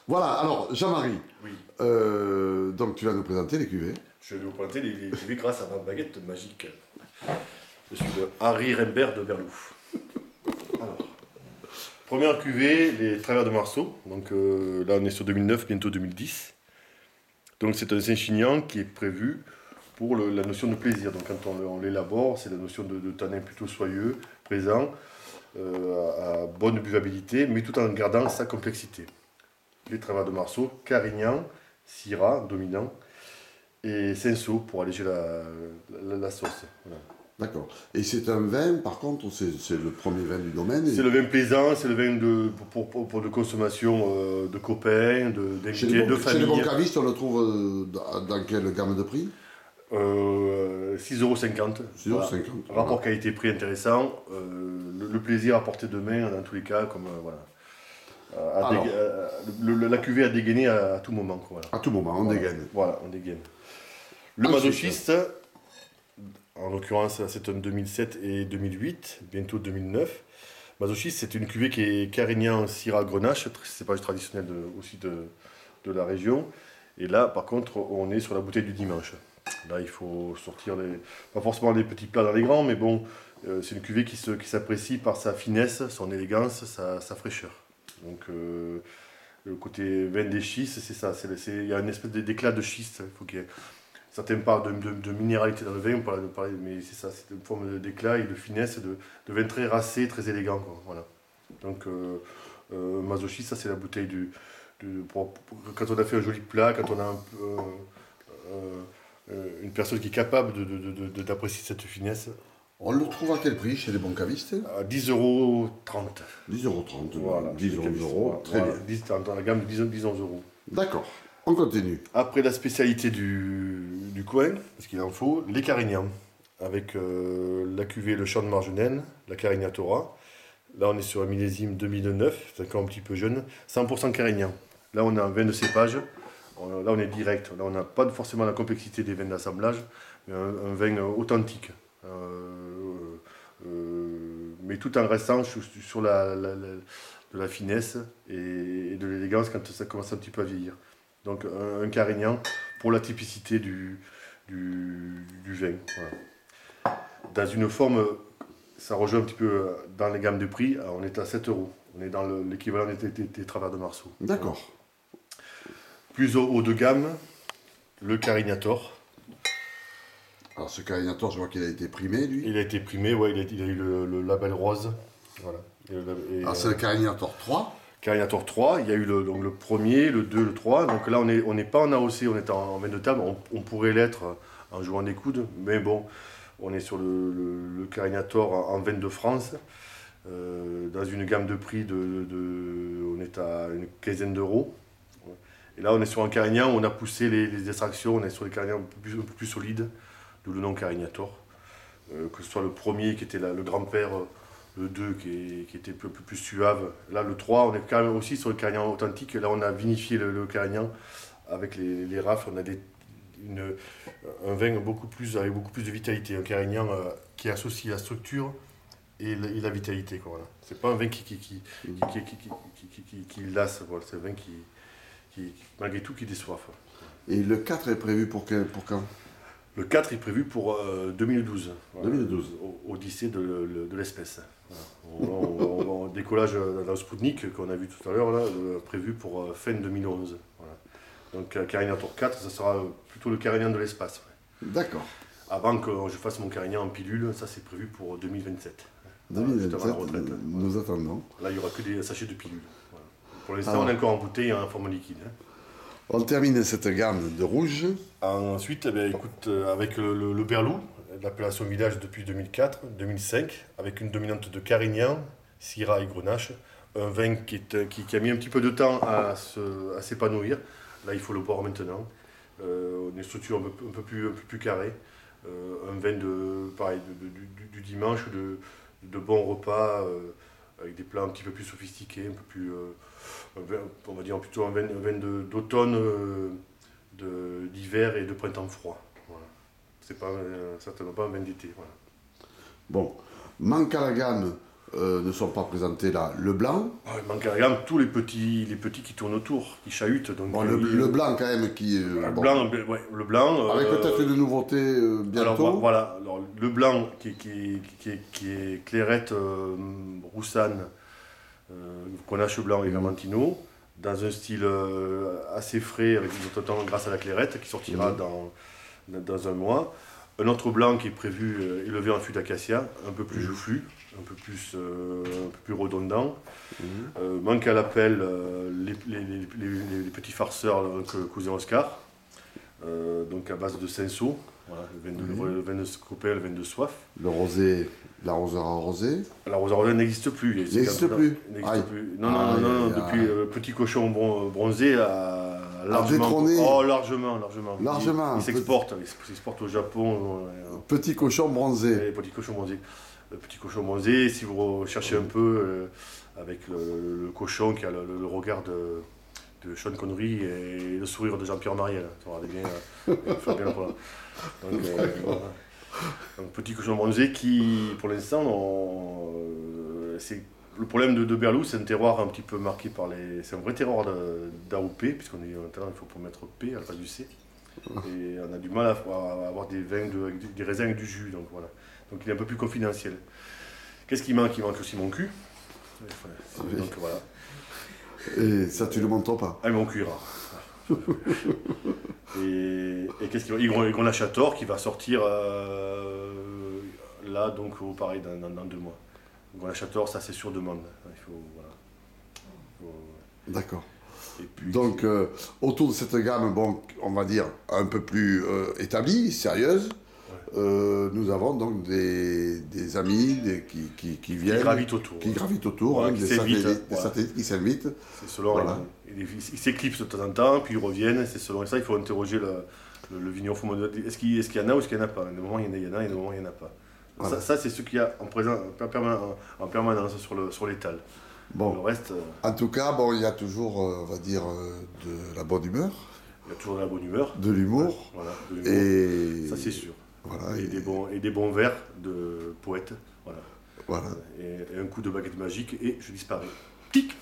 Voilà, alors Jean-Marie, Oui, donc tu vas nous présenter les cuvées. je vais vous présenter les cuvées grâce à ma baguette magique. Je suis le Harry Rembert de Berlou. Alors, première cuvée, les Travers de Marceau. Donc là, on est sur 2009, bientôt 2010. Donc c'est un Saint-Chinian qui est prévu pour la notion de plaisir. Donc quand on l'élabore, c'est la notion de tanin plutôt soyeux, présent, à bonne buvabilité, mais tout en gardant sa complexité. Les Travers de Marceau, Carignan, Syrah, dominant, et Cinsault pour alléger la sauce. Voilà. D'accord. Et c'est un vin, par contre, c'est le premier vin du domaine. C'est le vin plaisant, c'est le vin pour de consommation de copains, d'invités, de Chez les bons famille. cavistes, on le trouve dans quelle gamme de prix? 6,50 €. 6,50 €. Voilà. Rapport qualité-prix intéressant. Le plaisir à portée de main dans tous les cas, comme voilà. Alors, La cuvée à dégainer à tout moment. Quoi, voilà. à tout moment, on Voilà. dégaine. Voilà, on dégaine. Le Ensuite, masochiste, en l'occurrence, c'est un 2007 et 2008, bientôt 2009. Masochiste, c'est une cuvée qui est Carignan, Syrah, Grenache, cépage traditionnel aussi de la région. Et là, par contre, on est sur la bouteille du dimanche. Là, il faut sortir pas forcément les petits plats dans les grands, mais bon, c'est une cuvée qui s'apprécie par sa finesse, son élégance, sa fraîcheur. Donc, le côté vin des schistes, c'est ça. Il y a une espèce d'éclat de schiste. Il faut qu'il y ait certaines parts de minéralité dans le vin, mais c'est ça, c'est une forme d'éclat et de finesse, de vin très racé, très élégant. Quoi, voilà. Donc, masochiste, ça c'est la bouteille quand on a fait un joli plat, quand on a une personne qui est capable d'apprécier cette finesse, on le trouve à quel prix chez les bons cavistes? à 10,30 €. 10,30 €. Voilà, 10 euros, très voilà, bien. dans la gamme de 10-11 €. D'accord, on continue. Après la spécialité du coin, parce qu'il en faut, les Carignans, avec la cuvée Le Champ de Margenel, la Carignatora. Là, on est sur un millésime 2009, c'est encore un petit peu jeune, 100% Carignan. Là, on a un vin de cépage, là, on est direct. Là, on n'a pas forcément la complexité des vins d'assemblage, mais un vin authentique. Mais tout en restant sur de la finesse et de l'élégance quand ça commence un petit peu à vieillir. Donc un Carignan pour la typicité du vin. Voilà. Dans une forme, ça rejoint un petit peu dans les gammes de prix, on est à 7 €. On est dans l'équivalent des Travers de Marceau. D'accord. Plus haut de gamme, le Carignator. Alors ce Carignator, je vois qu'il a été primé, lui. Il a été primé, ouais, il a eu le label rose. Voilà. Alors c'est le Carignator 3. Carignator 3, il y a eu donc le premier, le 2, le 3. Donc là, on n'est pas en AOC, on est en vin de table. On pourrait l'être en jouant des coudes, mais bon, on est sur le Carignator en vin de France, dans une gamme de prix on est à une quinzaine d'euros. Et là, on est sur un Carignan, on a poussé les extractions, on est sur les Carignans un peu plus solides, d'où le nom Carignator. Que ce soit le premier qui était le grand-père, le 2 qui était un peu plus suave. Là, le 3, on est quand même aussi sur le Carignan authentique. Là, on a vinifié le Carignan avec les rafles. On a un vin avec beaucoup plus de vitalité. Un Carignan qui associe la structure et la vitalité. Quoi, voilà. C'est pas un vin qui lasse. Voilà. C'est un vin qui, malgré tout, qui déçoif. Et le 4 est prévu pour quand? Le 4 est prévu pour 2012. Voilà, 2012. Odyssée de l'espèce. Voilà. Décollage dans le Spoutnik qu'on a vu tout à l'heure, là, prévu pour fin 2011. Voilà. Donc Carignator 4, ça sera plutôt le Carignan de l'espace. Ouais. D'accord. Avant que je fasse mon Carignan en pilule, ça c'est prévu pour 2027. 2027, Voilà, retraite, nous attendons. Là, il n'y aura que des sachets de pilules. Voilà. Pour l'instant, on est encore en bouteille en forme liquide. Hein. On termine cette gamme de rouge. Ensuite, eh bien, écoute, avec le Berlou, l'appellation village depuis 2004-2005, avec une dominante de Carignan, Syrah et Grenache, un vin qui a mis un petit peu de temps à s'épanouir. Là, il faut le boire maintenant. Une structure un peu plus carrée. Un vin pareil, du dimanche, de bons repas, avec des plats un petit peu plus sophistiqués, un peu plus, on va dire plutôt un vin d'automne, d'hiver et de printemps froid. Voilà. C'est pas certainement pas un vin d'été. Voilà. Bon, manque à la gamme ne sont pas présentés là. Le blanc, Il manque à la gamme tous les petits qui tournent autour, qui chahutent. Donc, bon, le blanc quand même qui... le bon, blanc, ouais, le blanc. avec peut-être une nouveauté bientôt. Alors voilà, alors, le blanc qui est clairette Roussanne, Grenache blanc et Vermentino, dans un style assez frais, avec une autre grâce à la clairette, qui sortira dans un mois. Un autre blanc qui est prévu, élevé en fût d'acacia, un peu plus joufflu, un peu plus redondant. Manque à l'appel les petits farceurs cousin Oscar, donc à base de cinceau, voilà, le vin de copain, le vin de soif. Le rosé, l'arroseur arrosé. L'arroseur arrosé n'existe plus. Il n'existe plus. Non, depuis Petit Cochon Bronzé a largement. Détrôné. Oh, largement. Largement. Il s'exporte au Japon. Petit Cochon Bronzé. Petit Cochon Bronzé. Le Petit Cochon Bronzé, si vous recherchez un peu avec le cochon qui a le regard de Sean Connery et le sourire de Jean-Pierre Mariel. Ça va bien, Fabien Rollin. Donc, Petit Cochon Bronzé qui, pour l'instant, c'est le problème de Berlou, c'est un terroir un petit peu marqué par les... C'est un vrai terroir d'AOP, puisqu'on est maintenant, il faut pour mettre P à la place du C. Et on a du mal à avoir des vins, des raisins avec du jus, donc voilà. Donc il est un peu plus confidentiel. Qu'est-ce qui manque? Il manque aussi mon cul. Donc voilà. Et ça, tu ne le montres pas. Ah, mon cul est rare. Et qu'est-ce qu'il y a? Grenache à tort qui va sortir là, donc pareil, dans 2 mois. Grenache à tort, ça c'est sur demande. Il faut, voilà. D'accord. Et puis, donc, autour de cette gamme, bon, on va dire un peu plus établie, sérieuse, nous avons donc des amis qui viennent. Qui gravitent autour. Voilà, des satellites qui s'invitent. C'est selon. Voilà. Ils s'éclipsent de temps en temps, puis ils reviennent. C'est selon ça, il faut interroger le vigneron. Est-ce qu'il y en a ou est-ce qu'il n'y en a pas? À un moment, il y en a, et à un moment, il n'y en a pas. Voilà. Ça, c'est ce qu'il y a en permanence sur l'étal. Bon, le reste, en tout cas, bon, il y a toujours, on va dire, de la bonne humeur. Il y a toujours de la bonne humeur. De l'humour. Voilà, de l'humour. Et... ça, c'est sûr. Voilà, et des bons vers de poètes. Voilà. Voilà. Et un coup de baguette magique et je disparais. Pic.